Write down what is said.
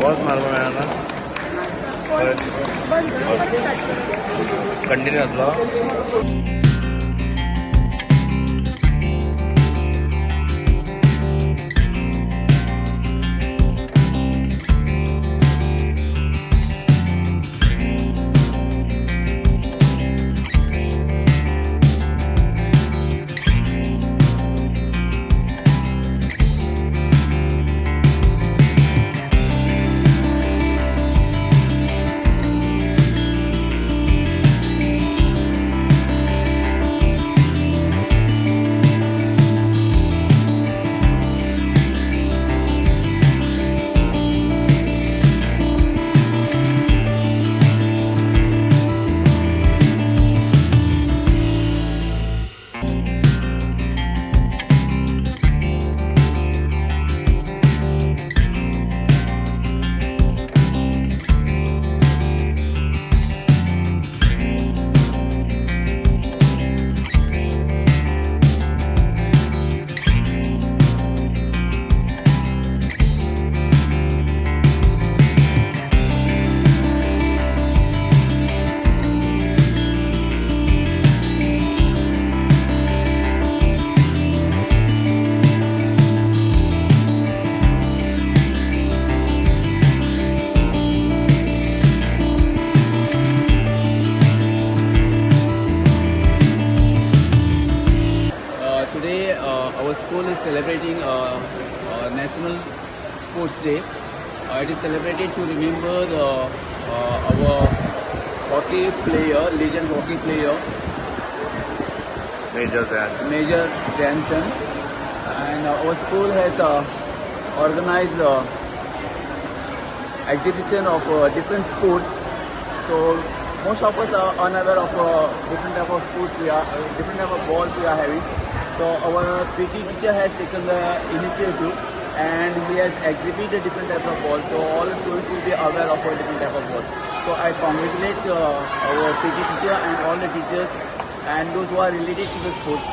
बहुत मार्ग मिळाला कंटिन्यू असलो Today, our school is celebrating National Sports Day. It is celebrated to remember our hockey player, legend hockey player, Major Dhan. Major Dhyanchand. And our school has organized exhibition of different sports. So most of us are unaware of different type of sports different type of balls we are having. So our PT teacher has taken the initiative and he has exhibited different type of balls. So all the students will be aware of a different type of balls. So I congratulate our PT teacher and all the teachers and those who are related to the sports.